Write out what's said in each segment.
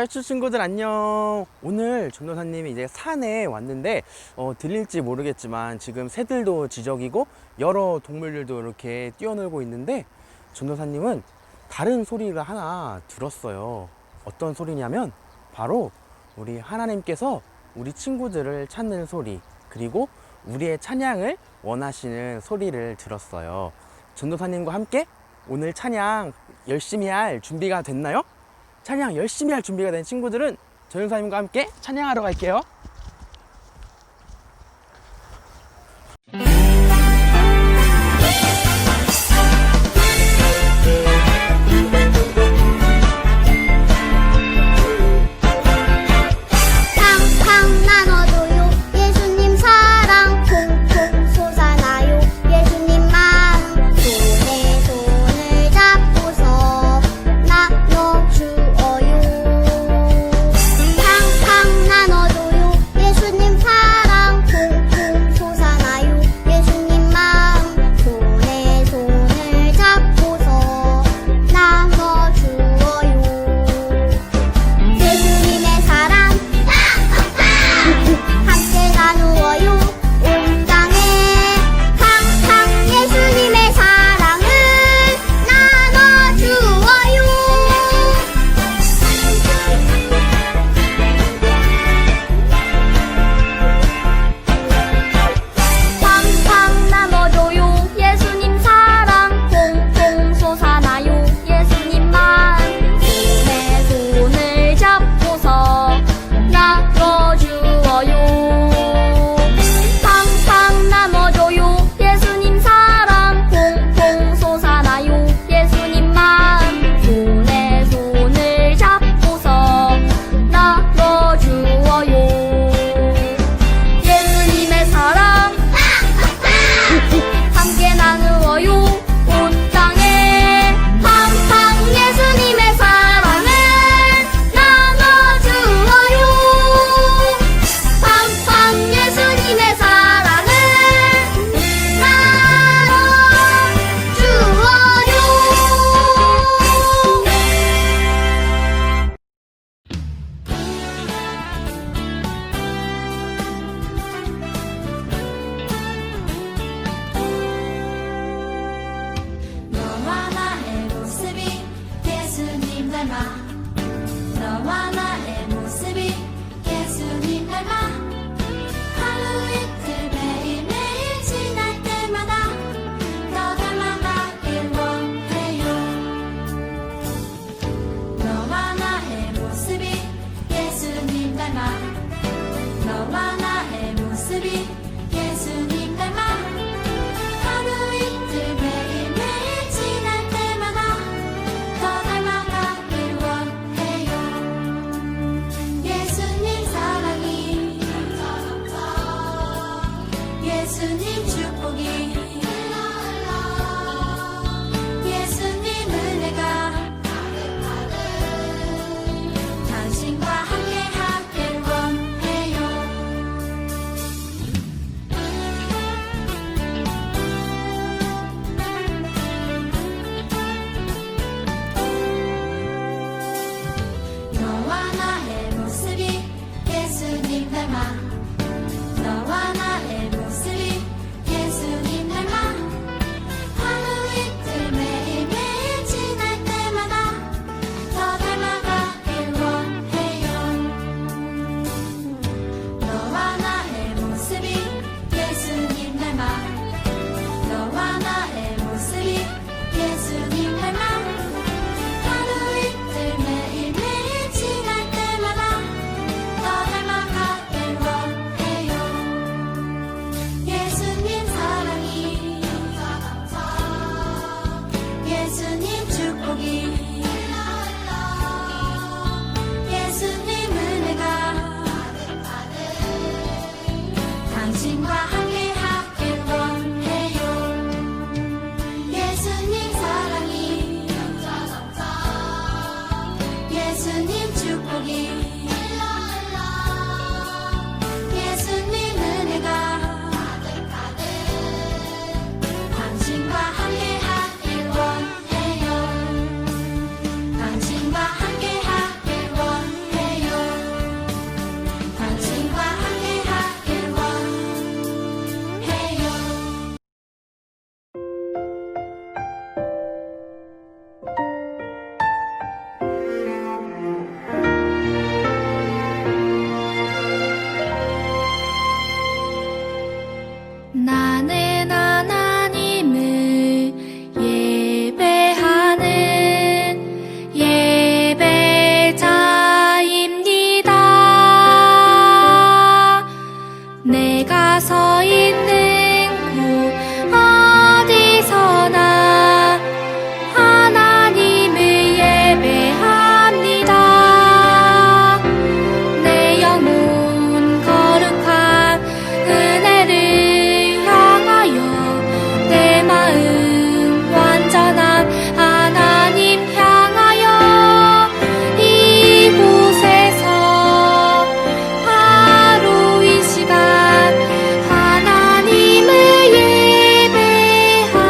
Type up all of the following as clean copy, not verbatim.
유라이츠 친구들 안녕. 오늘 전도사님이 이제 산에 왔는데 들릴지 모르겠지만 지금 새들도 지저귀고 여러 동물들도 이렇게 뛰어놀고 있는데 전도사님은 다른 소리를 하나 들었어요. 어떤 소리냐면 바로 우리 하나님께서 우리 친구들을 찾는 소리, 그리고 우리의 찬양을 원하시는 소리를 들었어요. 전도사님과 함께 오늘 찬양 열심히 할 준비가 됐나요? 찬양 열심히 할 준비가 된 친구들은 전도사님과 함께 찬양하러 갈게요. 너와 나의 모습이 예수님 닮아 하루 이틀 매일매일 지날 때마다 더 닮아가길 원해요. 너와 나의 모습이 예수님 닮아 너와 나의 모습이 예수님 닮아 하루 이틀 매일매일 지날 때마다 더 닮아가길 원해요. 예수님 사랑이 예수님 축복이 예수님 은혜가 당신과 함께 하길 원해요. 너와 나의 모습이 예수님 닮아 너와 나의 모습이 예수님 닮아 하루 이틀 매일매일 지날 때마다 더 닮아가길 원해요. 너와 나의 모습이 예수님 닮아 너와 나의 모습이 예수님 닮아 하루 이틀 매일매일 지날 때마다 더 닮아가길 원해요. 예수님 사랑이 예수님 축복이 예수님 은혜가 당신과 함께 하길 원해요. 예수님 사랑이 예수님 축복이 예수님 은혜가 당신과 함께 하길 원해요. 당신과 함께 하길 원해요. 나는 하나님을 예배하는 예배자입니다. 내가 서 있는 곳 어디서나 하나님을 예배합니다. 내 영혼 거룩한 은혜를 향하여 내 마음 완전한 하나님 향하여 이곳에서 바로 이 시간 하나님을 예배합니다.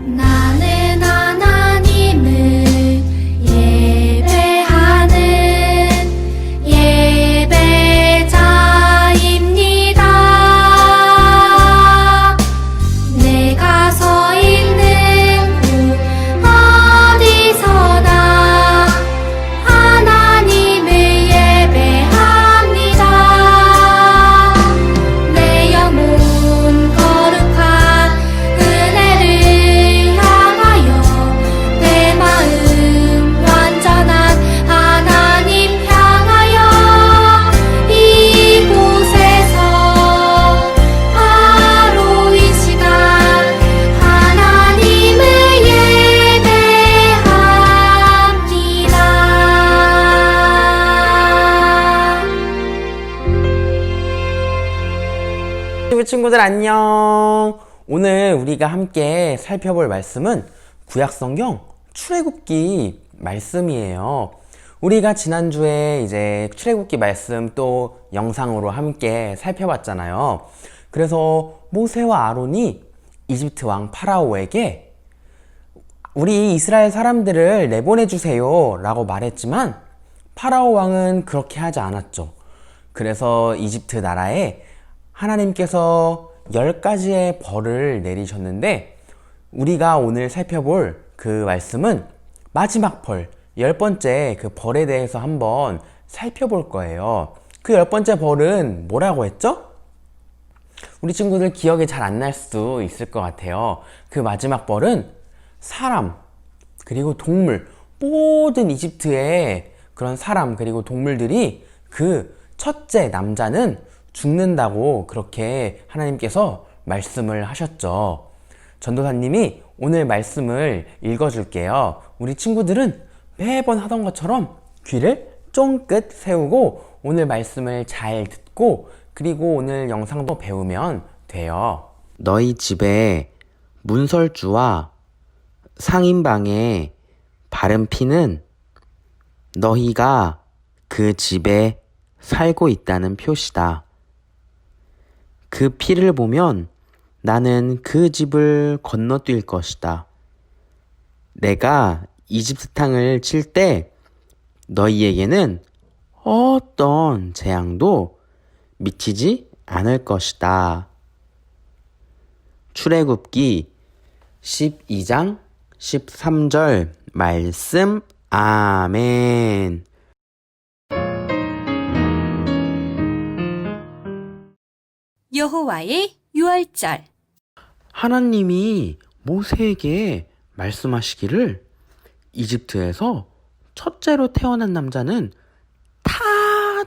나는 하나님을 예배하는 예배자입니다. 내가 서 있는 곳 어디서나 하나님을 예배합니다. 내 영혼 거룩한 은혜를 향하여 내 마음 완전한 하나님 향하여 이곳에서 바로 이 시간 하나님을 예배합니다. 유튜브 친구들 안녕. 오늘 우리가 함께 살펴볼 말씀은 구약성경 출애굽기 말씀이에요. 우리가 지난주에 이제 출애굽기 말씀 또 영상으로 함께 살펴봤잖아요. 그래서 모세와 아론이 이집트 왕 파라오에게 우리 이스라엘 사람들을 내보내 주세요 라고 말했지만 파라오 왕은 그렇게 하지 않았죠. 그래서 이집트 나라에 하나님께서 10가지의 벌을 내리셨는데 우리가 오늘 살펴볼 그 말씀은 마지막 벌, 10번째 그 벌에 대해서 한번 살펴볼 거예요. 그 10번째 벌은 뭐라고 했죠? 우리 친구들 기억이 잘 안 날 수도 있을 것 같아요. 그 마지막 벌은 사람, 그리고 동물, 모든 이집트의 그런 사람 그리고 동물들이 그 첫째 남자는 죽는다고 그렇게 하나님께서 말씀을 하셨죠. 전도사님이 오늘 말씀을 읽어줄게요. 우리 친구들은 매번 하던 것처럼 귀를 쫑긋 세우고 오늘 말씀을 잘 듣고 그리고 오늘 영상도 배우면 돼요. 너희 집에 문설주와 상인방에 바른 피는 너희가 그 집에 살고 있다는 표시다. 그 피를 보면 나는 그 집을 건너뛸 것이다. 내가 이집트 땅을 칠 때 너희에게는 어떤 재앙도 미치지 않을 것이다. 출애굽기 12장 13절 말씀. 아멘. 여호와의 유월절. 하나님이 모세에게 말씀하시기를 이집트에서 첫째로 태어난 남자는 다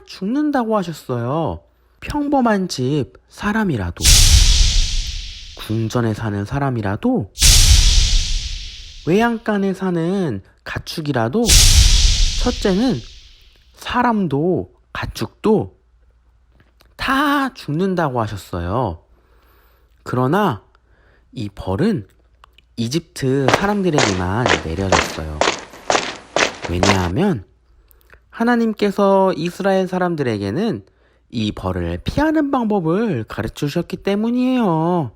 죽는다고 하셨어요. 평범한 집 사람이라도, 궁전에 사는 사람이라도, 외양간에 사는 가축이라도 첫째는 사람도 가축도 다 죽는다고 하셨어요. 그러나 이 벌은 이집트 사람들에게만 내려졌어요. 왜냐하면 하나님께서 이스라엘 사람들에게는 이 벌을 피하는 방법을 가르쳐 주셨기 때문이에요.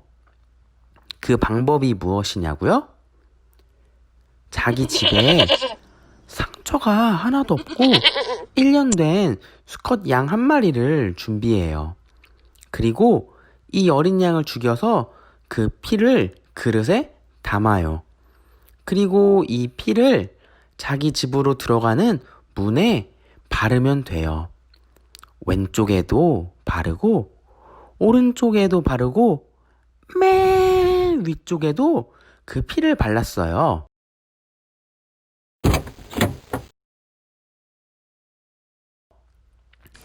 그 방법이 무엇이냐고요? 자기 집에 상처가 하나도 없고 1년 된 수컷 양 한 마리를 준비해요. 그리고 이 어린 양을 죽여서 그 피를 그릇에 담아요. 그리고 이 피를 자기 집으로 들어가는 문에 바르면 돼요. 왼쪽에도 바르고 오른쪽에도 바르고 맨 위쪽에도 그 피를 발랐어요.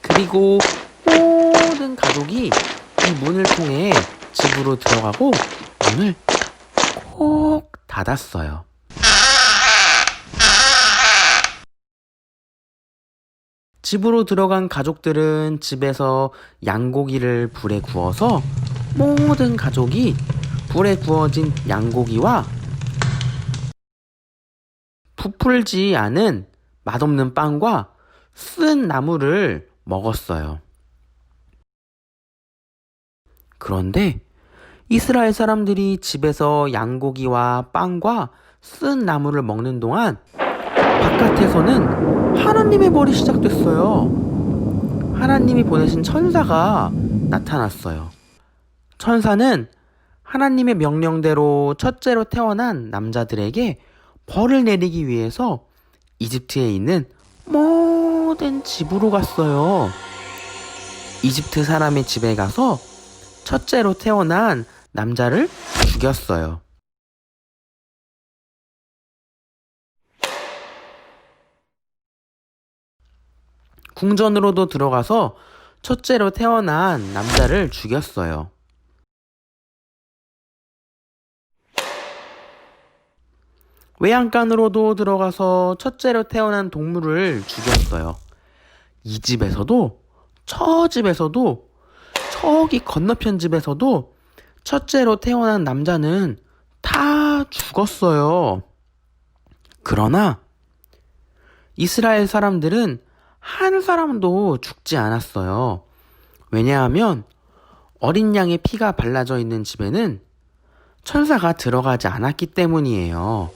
그리고 모든 가족이 이 문을 통해 집으로 들어가고 문을 꼭 닫았어요. 집으로 들어간 가족들은 집에서 양고기를 불에 구워서 모든 가족이 불에 구워진 양고기와 부풀지 않은 맛없는 빵과 쓴 나물을 먹었어요. 그런데 이스라엘 사람들이 집에서 양고기와 빵과 쓴 나물을 먹는 동안 바깥에서는 하나님의 벌이 시작됐어요. 하나님이 보내신 천사가 나타났어요. 천사는 하나님의 명령대로 첫째로 태어난 남자들에게 벌을 내리기 위해서 이집트에 있는 모든 집으로 갔어요. 이집트 사람의 집에 가서 첫째로 태어난 남자를 죽였어요. 궁전으로도 들어가서 첫째로 태어난 남자를 죽였어요. 외양간으로도 들어가서 첫째로 태어난 동물을 죽였어요. 이 집에서도 저 집에서도 저기 건너편 집에서도 첫째로 태어난 남자는 다 죽었어요. 그러나 이스라엘 사람들은 한 사람도 죽지 않았어요. 왜냐하면 어린 양의 피가 발라져 있는 집에는 천사가 들어가지 않았기 때문이에요.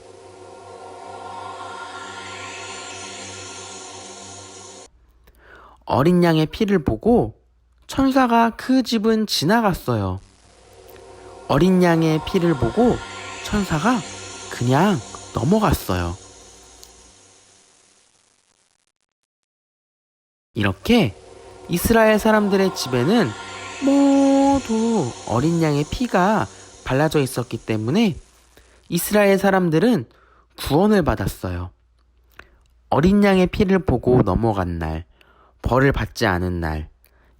어린 양의 피를 보고 천사가 그 집은 지나갔어요. 어린 양의 피를 보고 천사가 그냥 넘어갔어요. 이렇게 이스라엘 사람들의 집에는 모두 어린 양의 피가 발라져 있었기 때문에 이스라엘 사람들은 구원을 받았어요. 어린 양의 피를 보고 넘어간 날, 벌을 받지 않은 날,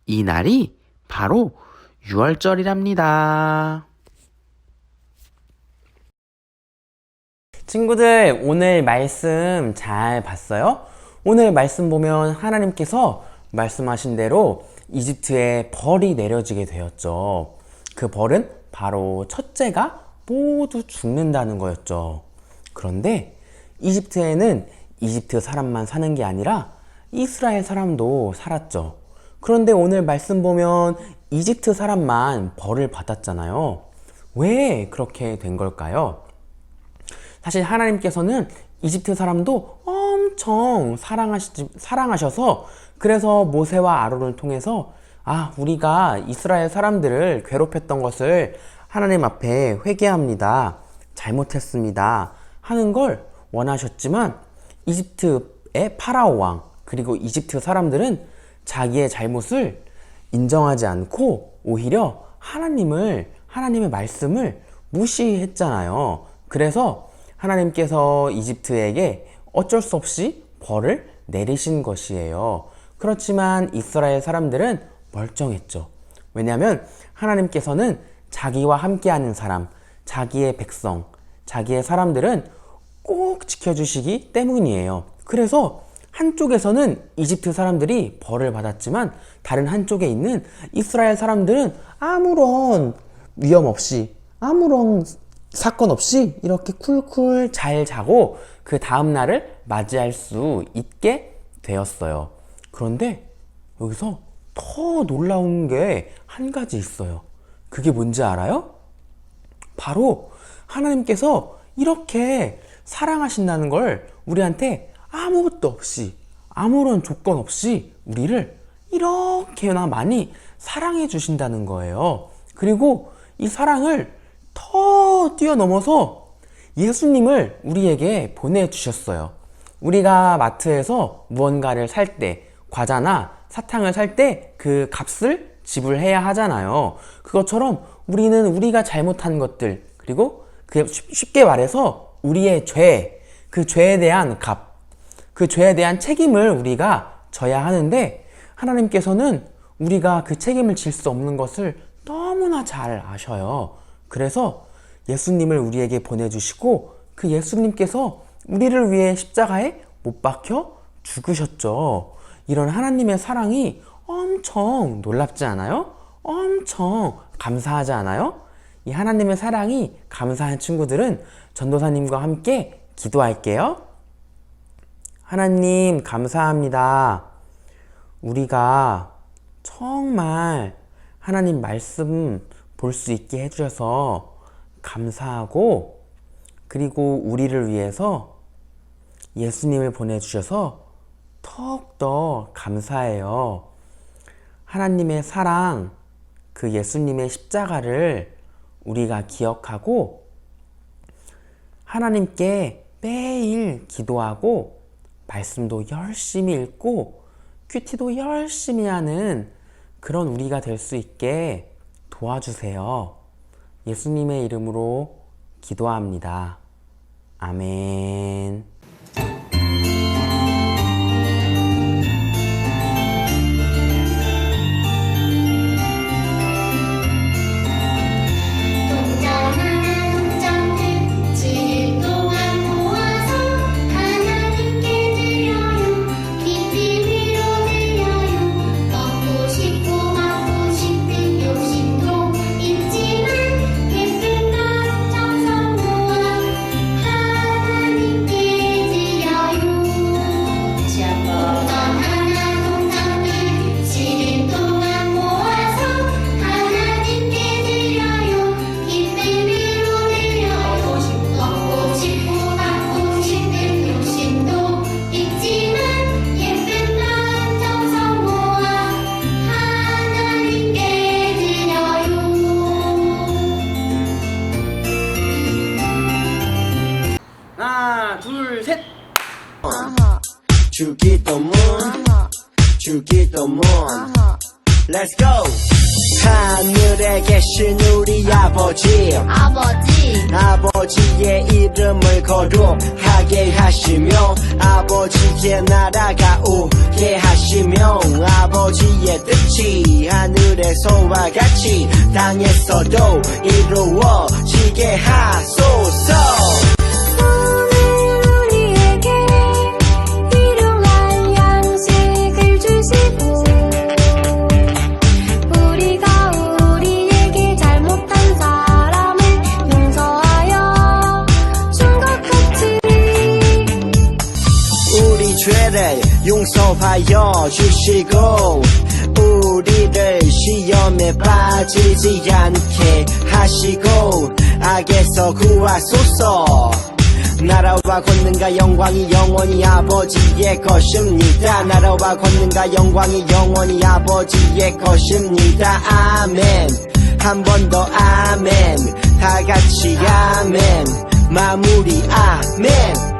이 날이 바로 유월절이랍니다. 친구들, 오늘 말씀 잘 봤어요? 오늘 말씀 보면 하나님께서 말씀하신 대로 이집트에 벌이 내려지게 되었죠. 그 벌은 바로 첫째가 모두 죽는다는 거였죠. 그런데 이집트에는 이집트 사람만 사는 게 아니라 이스라엘 사람도 살았죠. 그런데 오늘 말씀 보면 이집트 사람만 벌을 받았잖아요. 왜 그렇게 된 걸까요? 사실 하나님께서는 이집트 사람도 엄청 사랑하셔서 그래서 모세와 아론을 통해서 우리가 이스라엘 사람들을 괴롭혔던 것을 하나님 앞에 회개합니다. 잘못했습니다. 하는 걸 원하셨지만 이집트의 파라오 왕 그리고 이집트 사람들은 자기의 잘못을 인정하지 않고 오히려 하나님의 말씀을 무시했잖아요. 그래서 하나님께서 이집트에게 어쩔 수 없이 벌을 내리신 것이에요. 그렇지만 이스라엘 사람들은 멀쩡했죠. 왜냐하면 하나님께서는 자기와 함께하는 사람, 자기의 백성, 자기의 사람들은 꼭 지켜주시기 때문이에요. 그래서 한쪽에서는 이집트 사람들이 벌을 받았지만 다른 한쪽에 있는 이스라엘 사람들은 아무런 위험 없이, 아무런 사건 없이 이렇게 쿨쿨 잘 자고 그 다음 날을 맞이할 수 있게 되었어요. 그런데 여기서 더 놀라운 게 한 가지 있어요. 그게 뭔지 알아요? 바로 하나님께서 이렇게 사랑하신다는 걸 우리한테 아무것도 없이, 아무런 조건 없이 우리를 이렇게나 많이 사랑해 주신다는 거예요. 그리고 이 사랑을 더 더 뛰어넘어서 예수님을 우리에게 보내주셨어요. 우리가 마트에서 무언가를 살 때, 과자나 사탕을 살 때 그 값을 지불해야 하잖아요. 그것처럼 우리는 우리가 잘못한 것들, 그리고 쉽게 말해서 우리의 죄, 그 죄에 대한 값, 그 죄에 대한 책임을 우리가 져야 하는데, 하나님께서는 우리가 그 책임을 질 수 없는 것을 너무나 잘 아셔요. 그래서 예수님을 우리에게 보내주시고, 그 예수님께서 우리를 위해 십자가에 못 박혀 죽으셨죠. 이런 하나님의 사랑이 엄청 놀랍지 않아요? 엄청 감사하지 않아요? 이 하나님의 사랑이 감사한 친구들은 전도사님과 함께 기도할게요. 하나님 감사합니다. 우리가 정말 하나님 말씀 볼 수 있게 해주셔서 감사하고, 그리고 우리를 위해서 예수님을 보내주셔서 더욱더 감사해요. 하나님의 사랑, 그 예수님의 십자가를 우리가 기억하고 하나님께 매일 기도하고 말씀도 열심히 읽고 큐티도 열심히 하는 그런 우리가 될 수 있게 도와주세요. 예수님의 이름으로 기도합니다. 아멘. 하나, 둘, 셋. 주기도문 주기도문 Let's go. 하늘에 계신 우리 아버지, 아버지의 이름을 거룩하게 하시며 아버지의 나라가 오게 하시며 아버지의 뜻이 하늘에서와 같이 땅에서도 이루어지게 하소서. 죄를 용서하여 주시고 우리를 시험에 빠지지 않게 하시고 악에서 구하소서. 나라와 권능과 영광이 영원히 아버지의 것입니다. 나라와 권능과 영광이 영원히 아버지의 것입니다. 아멘. 한 번 더 아멘. 다 같이 아멘. 마무리 아멘.